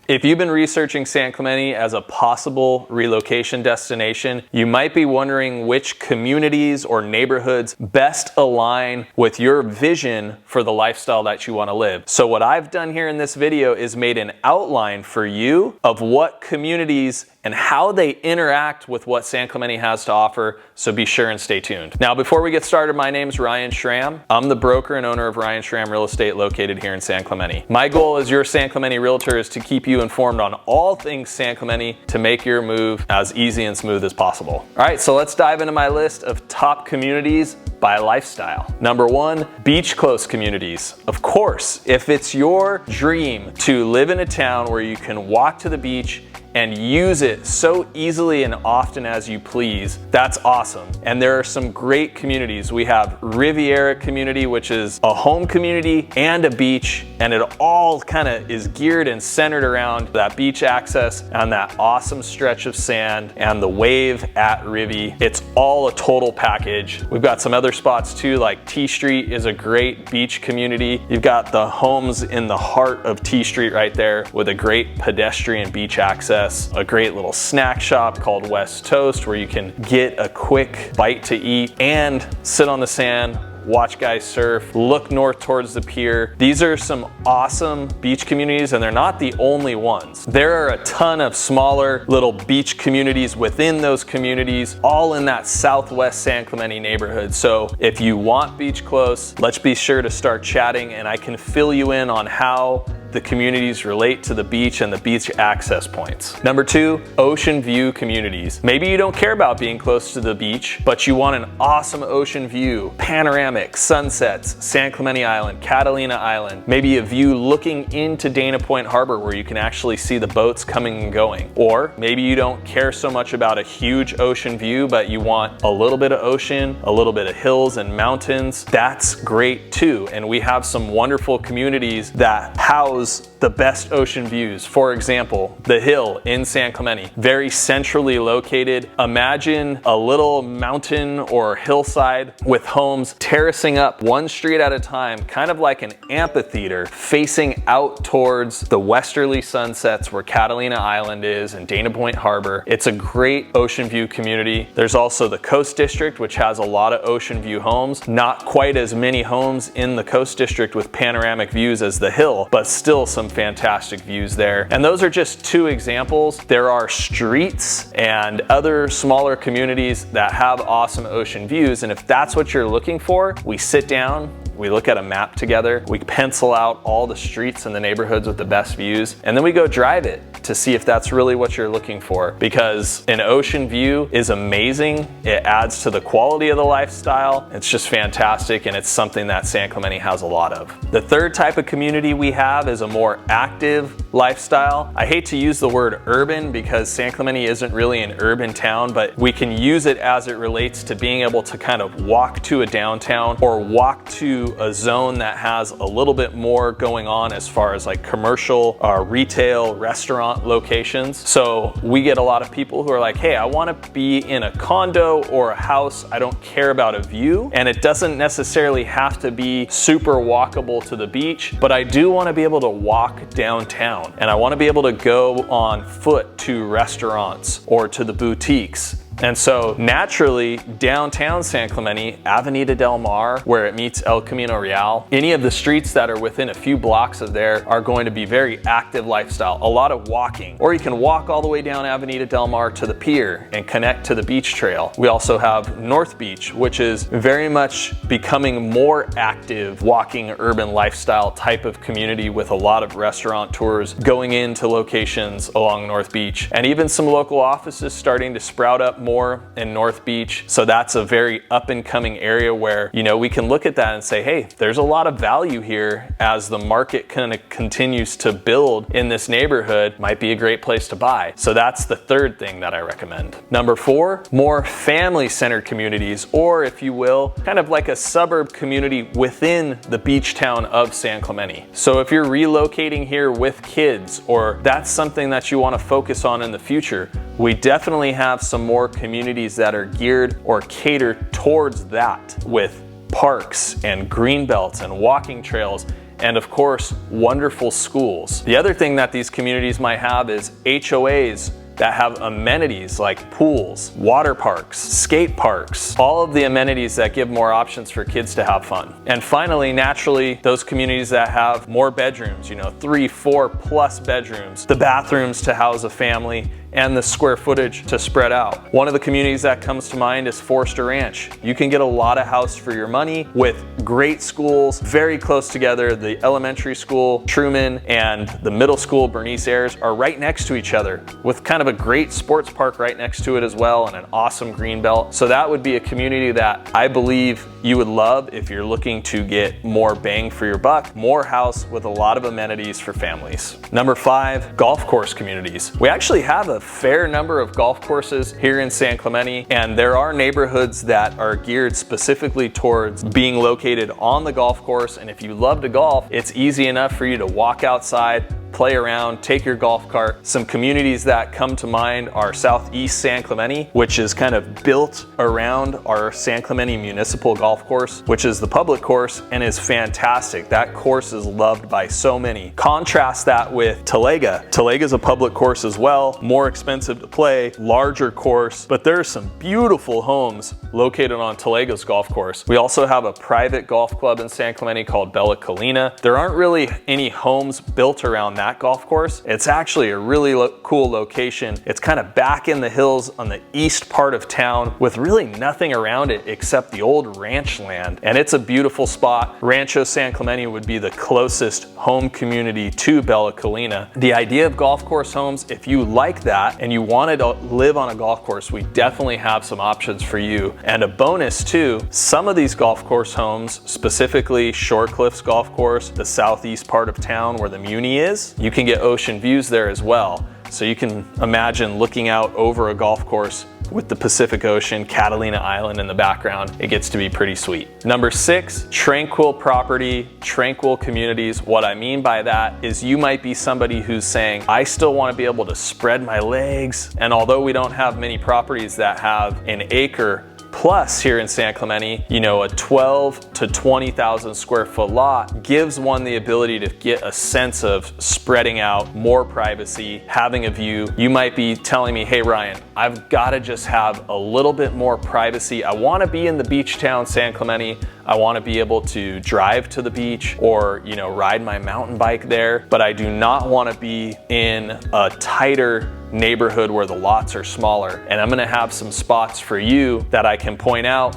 If you've been researching San Clemente as a possible relocation destination, you might be wondering which communities or neighborhoods best align with your vision for the lifestyle that you want to live. So what I've done here in this video is made an outline for you of what communities and how they interact with what San Clemente has to offer, so be sure and stay tuned. Now, before we get started, my name's Ryan Schramm. I'm the broker and owner of Ryan Schramm Real Estate located here in San Clemente. My goal as your San Clemente realtor is to keep you informed on all things San Clemente to make your move as easy and smooth as possible. All right, so let's dive into my list of top communities by lifestyle. Number one, beach close communities. Of course, if it's your dream to live in a town where you can walk to the beach and use it so easily and often as you please, that's awesome. And there are some great communities. We have Riviera community, which is a home community and a beach, and it all kind of is geared and centered around that beach access and that awesome stretch of sand and the wave at Rivi. It's all a total package. We've got some other spots too, like T Street is a great beach community. You've got the homes in the heart of T Street right there with a great pedestrian beach access. A great little snack shop called West Toast where you can get a quick bite to eat and sit on the sand, watch guys surf, look north towards the pier. These are some awesome beach communities, and they're not the only ones. There are a ton of smaller little beach communities within those communities, all in that southwest San Clemente neighborhood. So if you want beach close, let's be sure to start chatting, and I can fill you in on how the communities relate to the beach and the beach access points. Number two, ocean view communities. Maybe you don't care about being close to the beach, but you want an awesome ocean view, panoramic, sunsets, San Clemente Island, Catalina Island, maybe a view looking into Dana Point Harbor where you can actually see the boats coming and going. Or maybe you don't care so much about a huge ocean view, but you want a little bit of ocean, a little bit of hills and mountains. That's great too. And we have some wonderful communities that house the best ocean views. For example, the Hill in San Clemente, very centrally located. Imagine a little mountain or hillside with homes terracing up one street at a time, kind of like an amphitheater facing out towards the westerly sunsets where Catalina Island is and Dana Point Harbor. It's a great ocean view community. There's also the Coast District, which has a lot of ocean view homes. Not quite as many homes in the Coast District with panoramic views as the Hill, but still some fantastic views there. And those are just two examples. There are streets and other smaller communities that have awesome ocean views. And if that's what you're looking for, we sit down, we look at a map together, we pencil out all the streets and the neighborhoods with the best views, and then we go drive it to see if that's really what you're looking for. Because an ocean view is amazing. It adds to the quality of the lifestyle. It's just fantastic, and it's something that San Clemente has a lot of. The third type of community we have is a more active lifestyle. I hate to use the word urban because San Clemente isn't really an urban town, but we can use it as it relates to being able to kind of walk to a downtown or walk to a zone that has a little bit more going on as far as like commercial, retail, restaurant locations. So we get a lot of people who are like, hey, I want to be in a condo or a house. I don't care about a view, and it doesn't necessarily have to be super walkable to the beach, but I do want to be able to walk downtown, and I want to be able to go on foot to restaurants or to the boutiques. And so naturally, downtown San Clemente, Avenida Del Mar, where it meets El Camino Real, any of the streets that are within a few blocks of there are going to be very active lifestyle, a lot of walking. Or you can walk all the way down Avenida Del Mar to the pier and connect to the beach trail. We also have North Beach, which is very much becoming more active walking urban lifestyle type of community with a lot of restaurant tours going into locations along North Beach, and even some local offices starting to sprout up more in North Beach. So that's a very up and coming area where, you know, we can look at that and say, hey, there's a lot of value here as the market kind of continues to build in this neighborhood. Might be a great place to buy. So that's the third thing that I recommend. Number four, more family-centered communities, or if you will, kind of like a suburb community within the beach town of San Clemente. So if you're relocating here with kids, or that's something that you want to focus on in the future, we definitely have some more communities that are geared or catered towards that, with parks and green belts and walking trails and of course, wonderful schools. The other thing that these communities might have is HOAs that have amenities like pools, water parks, skate parks, all of the amenities that give more options for kids to have fun. And finally, naturally, those communities that have more bedrooms, 3, 4+ bedrooms, the bathrooms to house a family, and the square footage to spread out. One of the communities that comes to mind is Forster Ranch. You can get a lot of house for your money with great schools very close together. The elementary school, Truman, and the middle school, Bernice Ayres, are right next to each other with kind of a great sports park right next to it as well, and an awesome green belt. So that would be a community that I believe you would love if you're looking to get more bang for your buck, more house with a lot of amenities for families. Number 5, golf course communities. We actually have a fair number of golf courses here in San Clemente, and there are neighborhoods that are geared specifically towards being located on the golf course. And if you love to golf, it's easy enough for you to walk outside, play around, take your golf cart. Some communities that come to mind are Southeast San Clemente, which is kind of built around our San Clemente Municipal Golf Course, which is the public course and is fantastic. That course is loved by so many. Contrast that with Talega. Talega is a public course as well, more expensive to play, larger course, but there are some beautiful homes located on Talega's golf course. We also have a private golf club in San Clemente called Bella Colina. There aren't really any homes built around that golf course. It's actually a really cool location. It's kind of back in the hills on the east part of town with really nothing around it except the old ranch land. And it's a beautiful spot. Rancho San Clemente would be the closest home community to Bella Colina. The idea of golf course homes, if you like that and you wanted to live on a golf course, we definitely have some options for you. And a bonus too, some of these golf course homes, specifically Shore Cliffs Golf Course, the southeast part of town where the Muni is, you can get ocean views there as well. So you can imagine looking out over a golf course with the Pacific Ocean, Catalina Island in the background. It gets to be pretty sweet. Number 6, Tranquil property, Tranquil communities. What I mean by that is you might be somebody who's saying, I still want to be able to spread my legs. And although we don't have many properties that have an acre plus here in San Clemente, a 12 to 20,000 square foot lot gives one the ability to get a sense of spreading out, more privacy, having a view. You might be telling me, hey Ryan, I've got to just have a little bit more privacy. I want to be in the beach town, San Clemente. I want to be able to drive to the beach or, ride my mountain bike there, but I do not want to be in a tighter neighborhood where the lots are smaller. And I'm gonna have some spots for you that I can point out,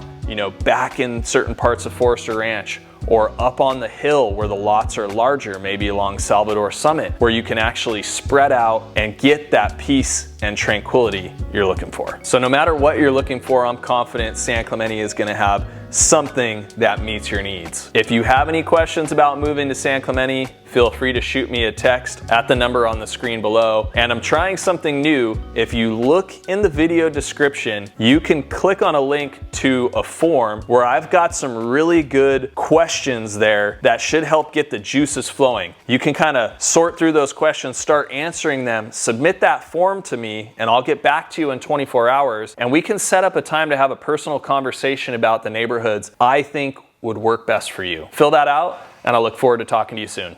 back in certain parts of Forster Ranch, or up on the hill where the lots are larger, maybe along Salvador Summit, where you can actually spread out and get that peace and tranquility you're looking for. So no matter what you're looking for, I'm confident San Clemente is gonna have something that meets your needs. If you have any questions about moving to San Clemente, feel free to shoot me a text at the number on the screen below. And I'm trying something new. If you look in the video description, you can click on a link to a form where I've got some really good questions there that should help get the juices flowing. You can kind of sort through those questions, start answering them, submit that form to me, and I'll get back to you in 24 hours. And we can set up a time to have a personal conversation about the neighborhoods I think would work best for you. Fill that out, and I look forward to talking to you soon.